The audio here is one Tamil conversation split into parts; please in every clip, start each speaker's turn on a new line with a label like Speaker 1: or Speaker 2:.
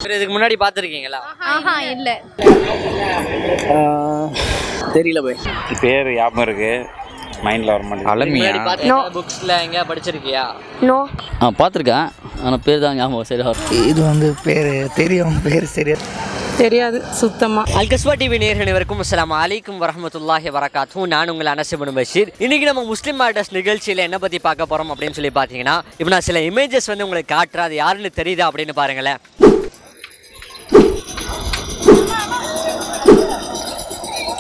Speaker 1: இதுக்கு முன்னாடி பார்த்துருக்கீங்களா?
Speaker 2: ஆஹா இல்ல.
Speaker 3: தெரியல போய்.
Speaker 4: பேர் ஞாபகம் இருக்கு, மைண்டில் வர மாட்டேங்குது.
Speaker 1: அலமியா புக்ஸில் எங்கே படிச்சிருக்கியா?
Speaker 2: நோ.
Speaker 5: பார்த்துருக்கேன், ஆனால் பேர் தான் ஞாபகம் சரியா.
Speaker 3: இது வந்து பேர் தெரியும், பேர் சரியா
Speaker 6: தெரியாது சுத்தமா.
Speaker 1: அல்கஸ்வா டிவி நேயர்கள் அனைவருக்கும் அஸ்ஸலாமு அலைக்கும் வரஹ்மத்துல்லாஹி வபரகாத்துஹு. நான் உங்கள் அனஸ் இப்னு பஷீர். இன்னைக்கு நம்ம முஸ்லிம் ஆர்டர்ஸ் நிகழ்ச்சியில் என்ன பற்றி பார்க்க போகிறோம் அப்படின்னு சொல்லி பார்த்தீங்கன்னா, இப்போ நான் சில இமேஜஸ் வந்து உங்களுக்கு காட்டுறேன், அது யாருன்னு தெரியுதா அப்படின்னு பாருங்களேன்.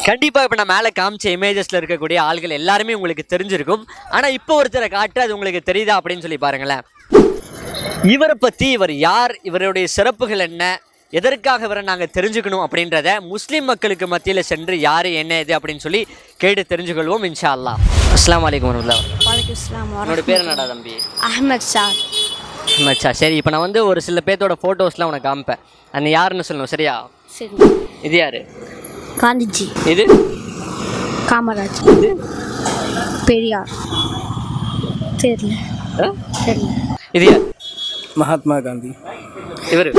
Speaker 1: கண்டிப்பாக இப்போ நான் மேலே காமிச்ச இமேஜஸில் இருக்கக்கூடிய ஆள்கள் எல்லாருமே உங்களுக்கு தெரிஞ்சிருக்கும். ஆனால் இப்போ ஒருத்தரை காட்டு, அது உங்களுக்கு தெரியுதா அப்படின்னு சொல்லி பாருங்களேன். இவரை பற்றி, இவர் யார், இவருடைய சிறப்புகள் என்ன, எதற்காக இவரை நாங்கள் தெரிஞ்சுக்கணும் அப்படின்றத முஸ்லீம் மக்களுக்கு மத்தியில் சென்று யார் என்ன இது அப்படின்னு சொல்லி கேட்டு தெரிஞ்சுக்கொள்வோம் இன்ஷா அல்லாஹ். அஸ்ஸலாமு அலைக்கும் வரஹ்மத்துல்லாஹி.
Speaker 2: வலைக்கும் ஸலாம்.
Speaker 1: உன்னோட பேர் என்னடா தம்பி?
Speaker 2: அஹ்மத் ஷா.
Speaker 1: அஹ்மத் ஷா. சரி, இப்போ நான் வந்து ஒரு சில பேர்த்தோட ஃபோட்டோஸ்லாம் உனக்கு காமிப்பேன், அது யாருன்னு சொல்லணும், சரியா?
Speaker 2: சரி.
Speaker 1: இது யார்?
Speaker 2: காந்திஜி.
Speaker 1: இது
Speaker 2: காமராஜ்.
Speaker 1: இது
Speaker 2: பெரியார். தெரியல. தெரியல.
Speaker 1: இது யார்?
Speaker 3: மகாத்மா காந்தி.
Speaker 1: இவர்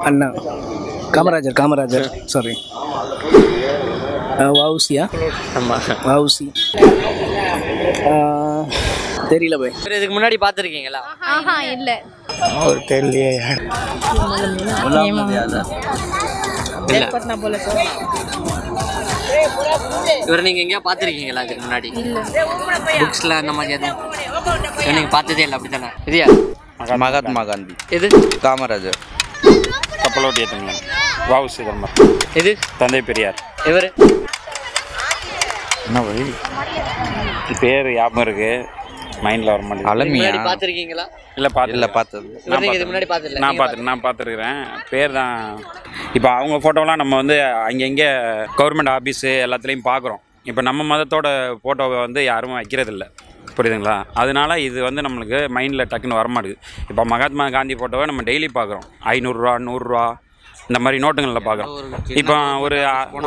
Speaker 3: அண்ணா காமராஜர் சாரி, வவுசியா.
Speaker 1: ஆமாம்,
Speaker 3: வவுசி. தெரியல போய்.
Speaker 1: இதுக்கு முன்னாடி பார்த்துருக்கீங்களா?
Speaker 2: ஆஹா இல்ல.
Speaker 3: ஒரு தெரியலையே யார்.
Speaker 1: இவர் நீங்கள் எங்கேயா பார்த்துருக்கீங்களா இதுக்கு முன்னாடி? புக்ஸில் அந்த மாதிரி எதுவும் நீங்கள் பார்த்ததே இல்லை, அப்படி தானே? இது யார்?
Speaker 4: மகாத்மா காந்தி.
Speaker 1: இது
Speaker 4: காமராஜர். கப்பலோட்டிய தமிழன். வஉசி தர்மர்.
Speaker 1: இது
Speaker 4: தந்தை பெரியார்.
Speaker 1: இவர்
Speaker 4: என்ன வழி, பேர் ஞாபகம் இருக்கு, மைண்டில் வர மாட்டேங்குது.
Speaker 1: அலமியா பார்த்துருக்கீங்களா?
Speaker 4: இல்லை பார்த்தது.
Speaker 1: இதுக்கு முன்னாடி பார்த்ததில்ல.
Speaker 4: நான் பார்த்துருக்குறேன். பேர் தான். இப்போ அவங்க ஃபோட்டோலாம் நம்ம வந்து அங்கங்கே கவர்மெண்ட் ஆஃபீஸு எல்லாத்துலேயும் பார்க்குறோம். இப்போ நம்ம மதத்தோட ஃபோட்டோவை வந்து யாரும் வைக்கிறதில்ல, புரியுதுங்களா? அதனால இது வந்து நம்மளுக்கு மைண்டில் டக்குன்னு வரமாட்டேங்குது. இப்போ மகாத்மா காந்தி ஃபோட்டோவை நம்ம டெய்லி பார்க்குறோம், 500 100 இந்த மாதிரி நோட்டுங்களில் பார்க்குறோம். இப்போ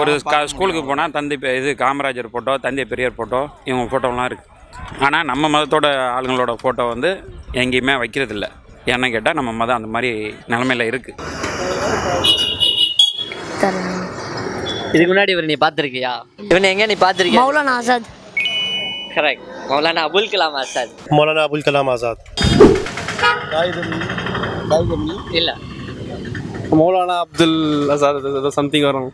Speaker 4: ஒரு ஸ்கூலுக்கு போனால் இது காமராஜர் ஃபோட்டோ, தந்தை பெரியார் ஃபோட்டோ, இவங்க ஃபோட்டோலாம் இருக்குது. ஆனால் நம்ம மதத்தோட ஆளுங்களோட ஃபோட்டோ வந்து எங்கேயுமே வைக்கிறதில்ல. என்ன கேட்டால் நம்ம மதம் அந்த மாதிரி நிலமையில் இருக்குது.
Speaker 1: இதுக்கு முன்னாடி இவர் நீ பார்த்துருக்கியா? இவனை எங்கே நீ பார்த்துருக்கியா?
Speaker 2: மௌலானா ஆசாத்.
Speaker 1: கரெக்ட், மௌலானா அபுல் கலாம் ஆசாத்.
Speaker 7: मौलाना अबुल कलाम आज़ाद.
Speaker 1: இல்லை,
Speaker 7: मौलाना अब्दुल आज़ाद समथिंग வரும்.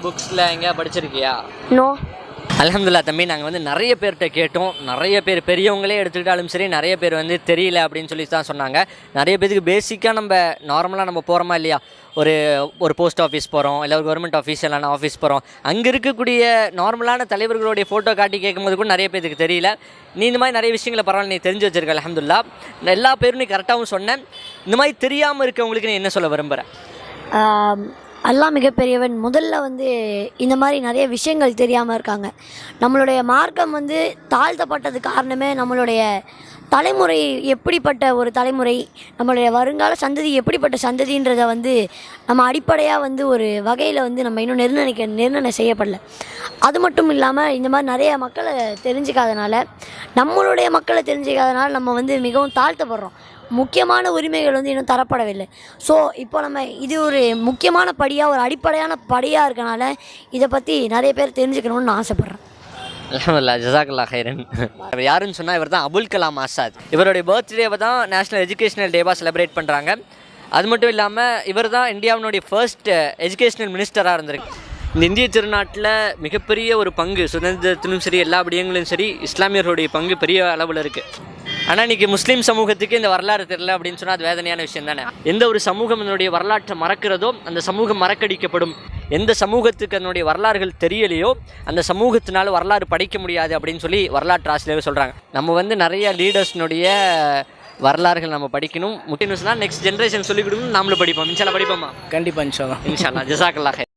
Speaker 1: புக்ஸில் எங்கேயா படிச்சிருக்கியா?
Speaker 2: நோ.
Speaker 1: அல்ஹம்துலில்லாஹ் தம்பி, நாங்கள் வந்து நிறைய பேர்கிட்ட கேட்டோம். நிறைய பேர் பெரியவங்களே எடுத்துக்கிட்டாலும் சரி, நிறைய பேர் வந்து தெரியல அப்படின்னு சொல்லி தான் சொன்னாங்க. நிறைய பேருக்கு பேசிக்காக நம்ம நார்மலாக நம்ம போகிறோமா இல்லையா, ஒரு போஸ்ட் ஆஃபீஸ் போகிறோம், இல்லை ஒரு கவர்மெண்ட் ஆஃபீஸ் இல்லைனா ஆஃபீஸ் போகிறோம், அங்கே இருக்கக்கூடிய நார்மலான தலைவர்களுடைய ஃபோட்டோ காட்டி கேட்கும்போது கூட நிறைய பேருக்கு தெரியல. நீ இந்த மாதிரி நிறைய விஷயங்களை பரவாயில்ல, நீ தெரிஞ்சு வச்சிருக்க அல்ஹம்துலில்லாஹ். நான் எல்லா பேரும் நீ கரெக்டாகவும் சொன்னேன். இந்த மாதிரி தெரியாமல் இருக்கவங்களுக்கு நீ என்ன சொல்ல விரும்புகிறேன்?
Speaker 2: அல்லாஹ் மிகப்பெரியவன். முதல்ல வந்து இந்த மாதிரி நிறைய விஷயங்கள் தெரியாமல் இருக்காங்க. நம்மளுடைய மார்க்கம் வந்து தாழ்த்தப்பட்டது காரணமே நம்மளுடைய தலைமுறை எப்படிப்பட்ட ஒரு தலைமுறை, நம்மளுடைய வருங்கால சந்ததி எப்படிப்பட்ட சந்ததின்றதை வந்து நம்ம அடிப்படையாக வந்து ஒரு வகையில் வந்து நம்ம இன்னும் நிர்ணயம் செய்யப்படல. அது மட்டும் இல்லாமல் இந்த மாதிரி நிறைய மக்களை தெரிஞ்சிக்காதனால, நம்மளுடைய மக்களை தெரிஞ்சிக்காதனால நம்ம வந்து மிகவும் தாழ்த்தப்படுறோம். முக்கியமான உரிமைகள் வந்து இன்னும் தரப்படவில்லை. ஸோ இப்போ நம்ம இது ஒரு முக்கியமான படியாக, ஒரு அடிப்படையான படியாக இருக்கனால இதை பற்றி நிறைய பேர் தெரிஞ்சுக்கணும்னு நான் ஆசைப்பட்றேன்.
Speaker 1: அல்ஹம்துலில்லாஹ், ஜஸாக்கல்லாஹ் ஹைரன். இவர் யாருன்னு சொன்னால், இவர் தான் அபுல் கலாம் ஆசாத். இவருடைய பர்த்டேவை தான் நேஷ்னல் எஜுகேஷனல் டேவாக செலிப்ரேட் பண்ணுறாங்க. அது மட்டும் இல்லாமல் இவர் தான் இந்தியாவினுடைய ஃபர்ஸ்ட் எஜுகேஷனல் மினிஸ்டராக இருந்திருக்கு. இந்த இந்திய திருநாட்டில் மிகப்பெரிய ஒரு பங்கு, சுதந்திரத்திலும் சரி எல்லா விடயங்களும் சரி, இஸ்லாமியர்களுடைய பங்கு பெரிய அளவில் இருக்குது. ஆனால் இன்றைக்கி முஸ்லீம் சமூகத்துக்கு இந்த வரலாறு தெரியல அப்படின்னு சொன்னால் அது வேதனையான விஷயம் தானே. எந்த ஒரு சமூகம் இதனுடைய வரலாற்றை மறக்கிறதோ அந்த சமூகம் மறக்கடிக்கப்படும். எந்த சமூகத்துக்கு அதனுடைய வரலாறுகள் தெரியலையோ அந்த சமூகத்தினால வரலாறு படிக்க முடியாது அப்படின்னு சொல்லி வரலாற்று ஆசிரியர்கள் சொல்கிறாங்க. நம்ம வந்து நிறைய லீடர்ஸ்னுடைய வரலாறுகள் நம்ம படிக்கணும். முக்கியம் சொன்னால் நெக்ஸ்ட் ஜென்ரேஷன் சொல்லிக் கொடுக்கணும், நாமளும் படிப்போம். இன்ஷால்லா படிப்போமா?
Speaker 3: கண்டிப்பாக இன்ஷா அல்லாஹ்.
Speaker 1: இன்ஷால்லா, ஜஸாக்கல்லாஹ்.